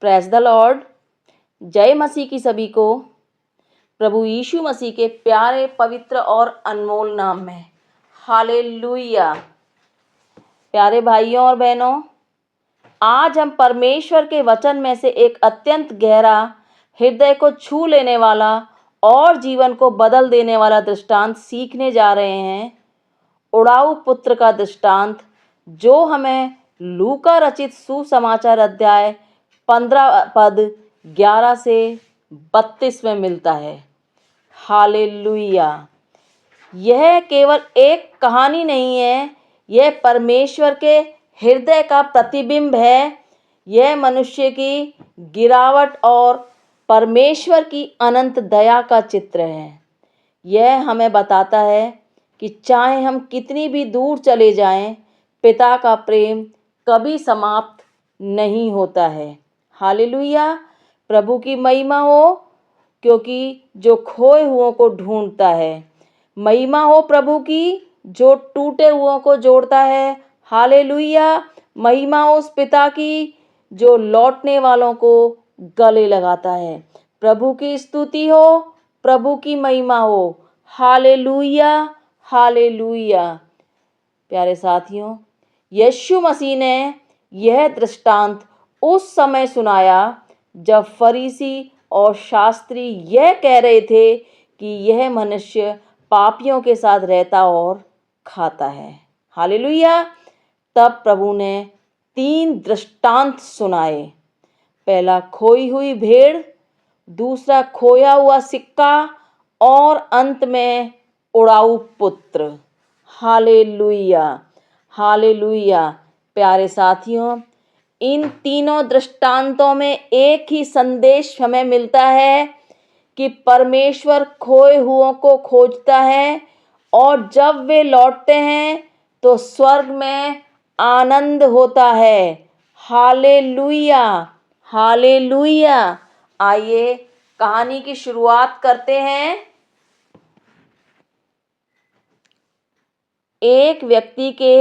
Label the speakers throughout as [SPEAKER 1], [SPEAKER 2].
[SPEAKER 1] Praise the Lord. जय मसीह की सभी को प्रभु यीशु मसीह के प्यारे पवित्र और अनमोल नाम में हालेलुया। प्यारे भाइयों और बहनों, आज हम परमेश्वर के वचन में से एक अत्यंत गहरा, हृदय को छू लेने वाला और जीवन को बदल देने वाला दृष्टांत सीखने जा रहे हैं। उड़ाऊ पुत्र का दृष्टांत, जो हमें लूका रचित सुसमाचार अध्याय 15 पद 11 से 32 में मिलता है। हालेलुया। यह केवल एक कहानी नहीं है, यह परमेश्वर के हृदय का प्रतिबिंब है। यह मनुष्य की गिरावट और परमेश्वर की अनंत दया का चित्र है। यह हमें बताता है कि चाहे हम कितनी भी दूर चले जाएं, पिता का प्रेम कभी समाप्त नहीं होता है। हालेलुया। प्रभु की महिमा हो, क्योंकि जो खोए हुओं को ढूंढता है। महिमा हो प्रभु की, जो टूटे हुओं को जोड़ता है। हालेलुया। महिमा हो उस पिता की, जो लौटने वालों को गले लगाता है। प्रभु की स्तुति हो, प्रभु की महिमा हो। Hallelujah, hallelujah. प्यारे साथियों, यीशु मसीह ने यह दृष्टांत उस समय सुनाया जब फरीसी और शास्त्री यह कह रहे थे कि यह मनुष्य पापियों के साथ रहता और खाता है। हालेलुया। तब प्रभु ने 3 दृष्टांत सुनाए। पहला खोई हुई भेड़, दूसरा खोया हुआ सिक्का और अंत में उड़ाऊ पुत्र। Hallelujah, hallelujah. प्यारे साथियों, इन तीनों दृष्टांतों में एक ही संदेश हमें मिलता है कि परमेश्वर खोए हुओं को खोजता है और जब वे लौटते हैं तो स्वर्ग में आनंद होता है। Hallelujah, hallelujah. आइए कहानी की शुरुआत करते हैं। एक व्यक्ति के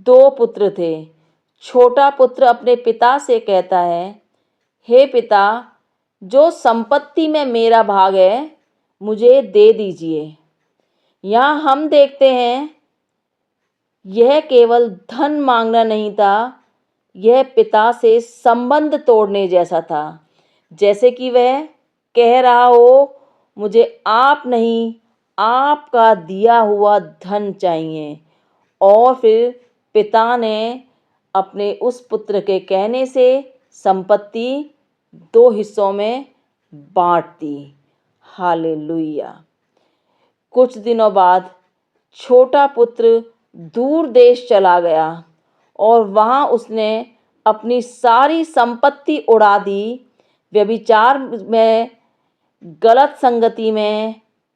[SPEAKER 1] 2 पुत्र थे। छोटा पुत्र अपने पिता से कहता है, हे पिता, जो संपत्ति में मेरा भाग है मुझे दे दीजिए। यहाँ हम देखते हैं, यह केवल धन मांगना नहीं था, यह पिता से संबंध तोड़ने जैसा था। जैसे कि वह कह रहा हो, मुझे आप नहीं, आपका दिया हुआ धन चाहिए। और फिर पिता ने अपने उस पुत्र के कहने से संपत्ति 2 हिस्सों में बांट दी। हालेलुया। कुछ दिनों बाद छोटा पुत्र दूर देश चला गया और वहाँ उसने अपनी सारी संपत्ति उड़ा दी। व्यभिचार में, गलत संगति में,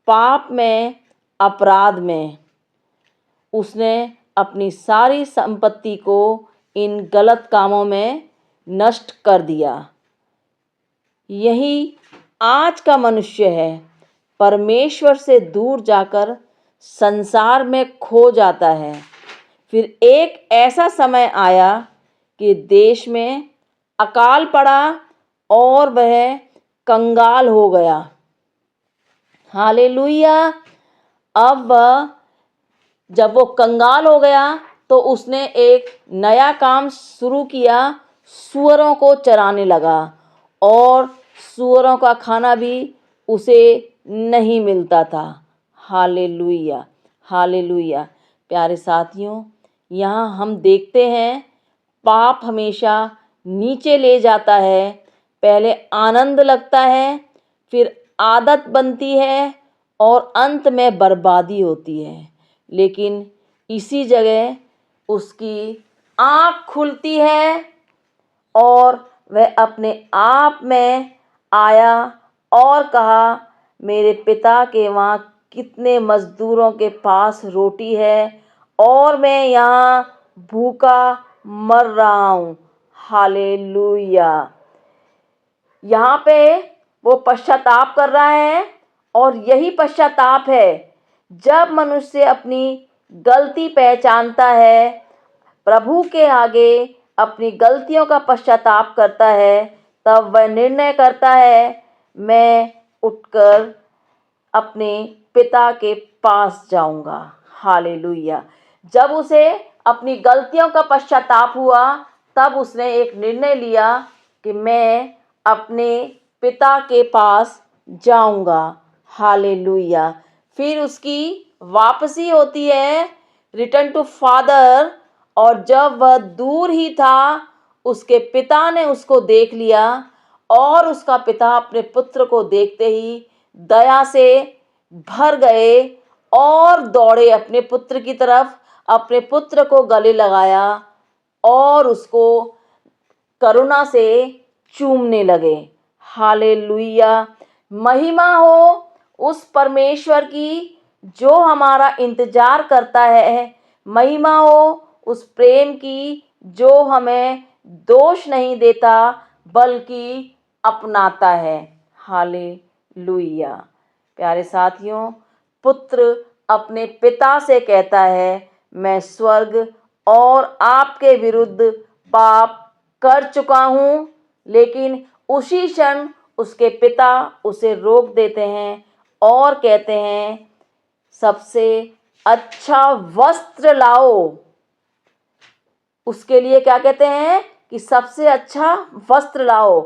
[SPEAKER 1] पाप में, अपराध में उसने अपनी सारी संपत्ति को इन गलत कामों में नष्ट कर दिया। यही आज का मनुष्य है। परमेश्वर से दूर जाकर संसार में खो जाता है। फिर एक ऐसा समय आया कि देश में अकाल पड़ा और वह कंगाल हो गया। हालेलुया। अब जब वो कंगाल हो गया तो उसने एक नया काम शुरू किया। सूअरों को चराने लगा और सूअरों का खाना भी उसे नहीं मिलता था। Hallelujah, hallelujah. प्यारे साथियों, यहाँ हम देखते हैं पाप हमेशा नीचे ले जाता है। पहले आनंद लगता है, फिर आदत बनती है और अंत में बर्बादी होती है। लेकिन इसी जगह उसकी आँख खुलती है और वह अपने आप में आया और कहा, मेरे पिता के वहाँ कितने मजदूरों के पास रोटी है और मैं यहाँ भूखा मर रहा हूँ। हालेलुया। यहाँ पे वो पश्चाताप कर रहा है और यही पश्चाताप है जब मनुष्य अपनी गलती पहचानता है, प्रभु के आगे अपनी गलतियों का पश्चाताप करता है, तब वह निर्णय करता है, मैं उठकर अपने पिता के पास जाऊंगा। हालेलुया। जब उसे अपनी गलतियों का पश्चाताप हुआ, तब उसने एक निर्णय लिया कि मैं अपने पिता के पास जाऊंगा। हालेलुया। फिर उसकी वापसी होती है, रिटर्न टू फादर। और जब वह दूर ही था, उसके पिता ने उसको देख लिया और उसका पिता अपने पुत्र को देखते ही दया से भर गए और दौड़े अपने पुत्र की तरफ, अपने पुत्र को गले लगाया और उसको करुणा से चूमने लगे। हालेलुया। महिमा हो उस परमेश्वर की जो हमारा इंतजार करता है। महिमा हो उस प्रेम की जो हमें दोष नहीं देता बल्कि अपनाता है। हालेलुया। प्यारे साथियों, पुत्र अपने पिता से कहता है, मैं स्वर्ग और आपके विरुद्ध पाप कर चुका हूँ। लेकिन उसी क्षण उसके पिता उसे रोक देते हैं और कहते हैं, सबसे अच्छा वस्त्र लाओ। उसके लिए क्या कहते हैं कि सबसे अच्छा वस्त्र लाओ,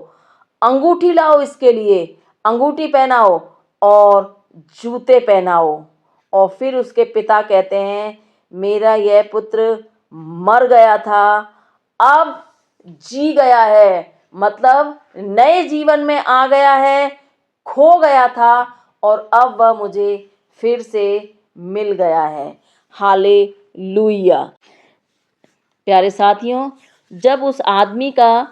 [SPEAKER 1] अंगूठी लाओ, इसके लिए अंगूठी पहनाओ और जूते पहनाओ। और फिर उसके पिता कहते हैं, मेरा यह पुत्र मर गया था, अब जी गया है। मतलब नए जीवन में आ गया है, खो गया था और अब वह मुझे फिर से मिल गया है। हालेलुया। प्यारे साथियों, जब उस आदमी का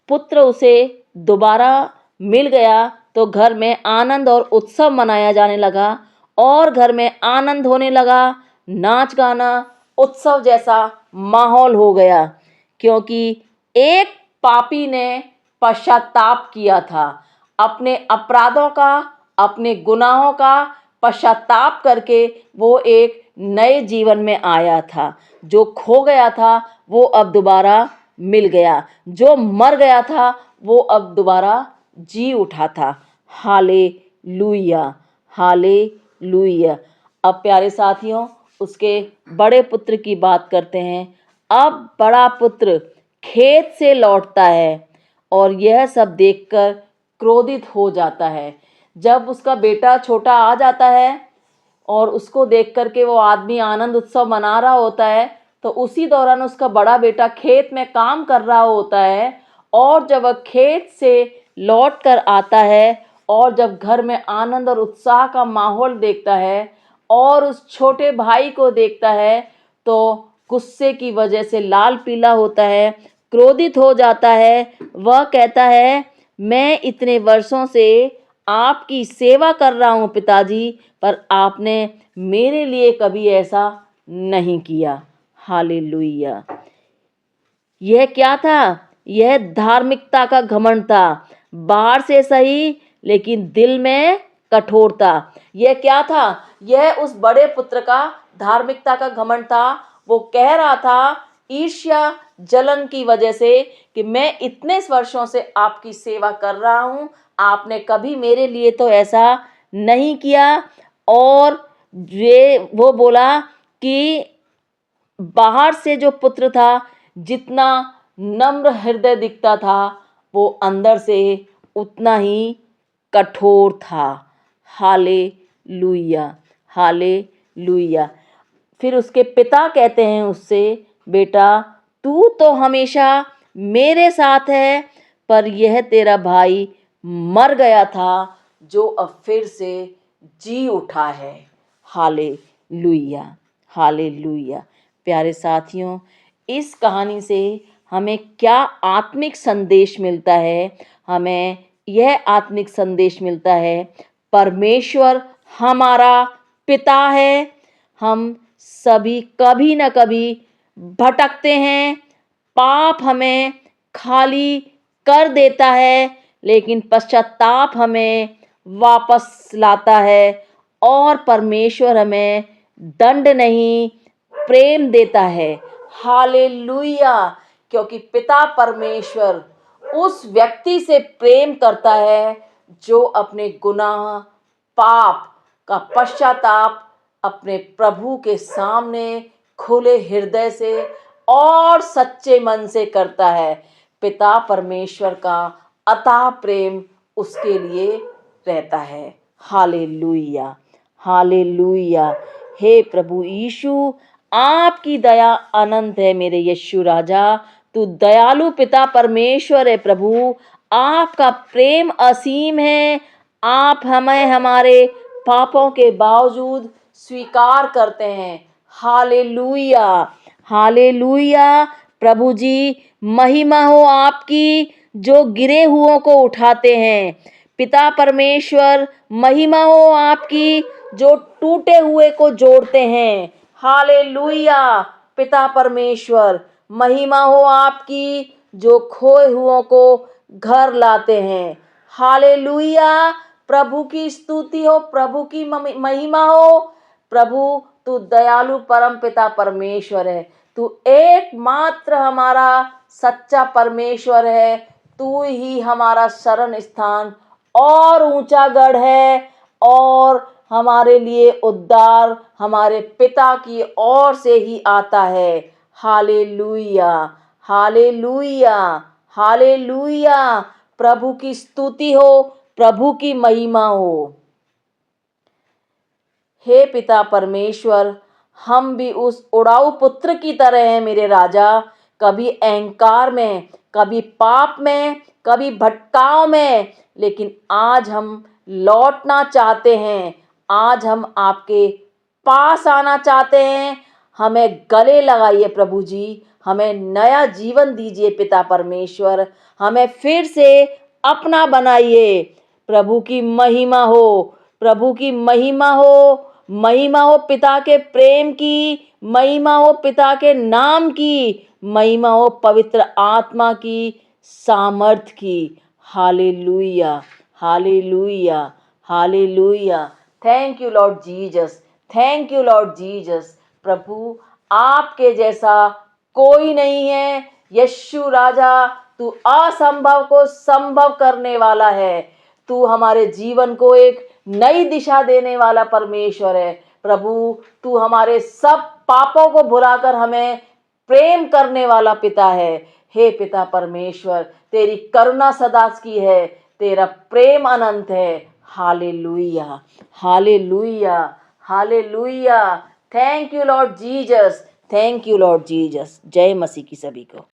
[SPEAKER 1] पुत्र उसे दोबारा मिल गया तो घर में आनंद और उत्सव मनाया जाने लगा और घर में आनंद होने लगा, नाच गाना, उत्सव जैसा माहौल हो गया, क्योंकि एक पापी ने पश्चाताप किया था। अपने अपराधों का, अपने गुनाहों का पश्चाताप करके वो एक नए जीवन में आया था। जो खो गया था वो अब दोबारा मिल गया, जो मर गया था वो अब दोबारा जी उठा था। हालेलुया। हालेलुया। अब प्यारे साथियों, उसके बड़े पुत्र की बात करते हैं। अब बड़ा पुत्र खेत से लौटता है और यह सब देखकर क्रोधित हो जाता है। जब उसका बेटा छोटा आ जाता है और उसको देख करके वो आदमी आनंद उत्सव मना रहा होता है, तो उसी दौरान उसका बड़ा बेटा खेत में काम कर रहा होता है। और जब वह खेत से लौट कर आता है और जब घर में आनंद और उत्साह का माहौल देखता है और उस छोटे भाई को देखता है, तो गुस्से की वजह से लाल पीला होता है, क्रोधित हो जाता है। वह कहता है, मैं इतने वर्षों से आपकी सेवा कर रहा हूँ पिताजी, पर आपने मेरे लिए कभी ऐसा नहीं किया। हालेलुया। यह क्या था? यह धार्मिकता का घमंड था। बाहर से सही लेकिन दिल में कठोरता। यह क्या था? यह उस बड़े पुत्र का धार्मिकता का घमंड था। वो कह रहा था ईर्ष्या जलन की वजह से कि मैं इतने वर्षों से आपकी सेवा कर रहा हूँ, आपने कभी मेरे लिए तो ऐसा नहीं किया। और वो बोला कि बाहर से जो पुत्र था, जितना नम्र हृदय दिखता था, वो अंदर से उतना ही कठोर था। हालेलुया। हालेलुया। फिर उसके पिता कहते हैं उससे, बेटा तू तो हमेशा मेरे साथ है, पर यह तेरा भाई मर गया था जो अब फिर से जी उठा है। हालेलुया। हालेलुया। प्यारे साथियों, इस कहानी से हमें क्या आत्मिक संदेश मिलता है? हमें यह आत्मिक संदेश मिलता है, परमेश्वर हमारा पिता है। हम सभी कभी न कभी भटकते हैं, पाप हमें खाली कर देता है, लेकिन पश्चाताप हमें वापस लाता है और परमेश्वर हमें दंड नहीं, प्रेम देता है। हालेलुया। क्योंकि पिता परमेश्वर उस व्यक्ति से प्रेम करता है जो अपने गुनाह, पाप का पश्चाताप अपने प्रभु के सामने खुले हृदय से और सच्चे मन से करता है। पिता परमेश्वर का अथाह प्रेम उसके लिए रहता है। Hallelujah, hallelujah. हे प्रभु यीशु, आपकी दया अनंत है मेरे यीशु राजा। तू दयालु पिता परमेश्वर है प्रभु। आपका प्रेम असीम है। आप हमें हमारे पापों के बावजूद स्वीकार करते हैं। Hallelujah, hallelujah. प्रभु जी, महिमा हो आपकी जो गिरे हुओं को उठाते हैं। पिता परमेश्वर, महिमा हो आपकी जो टूटे हुए को जोड़ते हैं। हालेलुया। पिता परमेश्वर, महिमा हो आपकी जो खोए हुओं को घर लाते हैं। हालेलुया। प्रभु की स्तुति हो, प्रभु की महिमा हो। प्रभु, तू दयालु परम पिता परमेश्वर है। तू एकमात्र हमारा सच्चा परमेश्वर है। तू ही हमारा शरण स्थान और ऊंचा गढ़ है, और हमारे लिए उद्धार हमारे पिता की ओर से ही आता है। Hallelujah, hallelujah, hallelujah. प्रभु की स्तुति हो, प्रभु की महिमा हो। हे पिता परमेश्वर, हम भी उस उड़ाऊ पुत्र की तरह हैं मेरे राजा। कभी अहंकार में, कभी पाप में, कभी भटकाव में, लेकिन आज हम लौटना चाहते हैं। आज हम आपके पास आना चाहते हैं। हमें गले लगाइए प्रभु जी। हमें नया जीवन दीजिए पिता परमेश्वर। हमें फिर से अपना बनाइए। प्रभु की महिमा हो, प्रभु की महिमा हो। महिमा हो पिता के प्रेम की, महिमा हो पिता के नाम की, महिमा हो पवित्र आत्मा की सामर्थ की। Hallelujah, hallelujah, hallelujah. Thank you lord Jesus, thank you lord Jesus. प्रभु, आपके जैसा कोई नहीं है। यीशु राजा, तू असंभव को संभव करने वाला है। तू हमारे जीवन को एक नई दिशा देने वाला परमेश्वर है। प्रभु, तू हमारे सब पापों को भुलाकर हमें प्रेम करने वाला पिता है। हे पिता परमेश्वर, तेरी करुणा सदा की है, तेरा प्रेम अनंत है। Hallelujah, hallelujah, hallelujah. Thank you lord Jesus, thank you lord Jesus. जय मसीह की सभी को।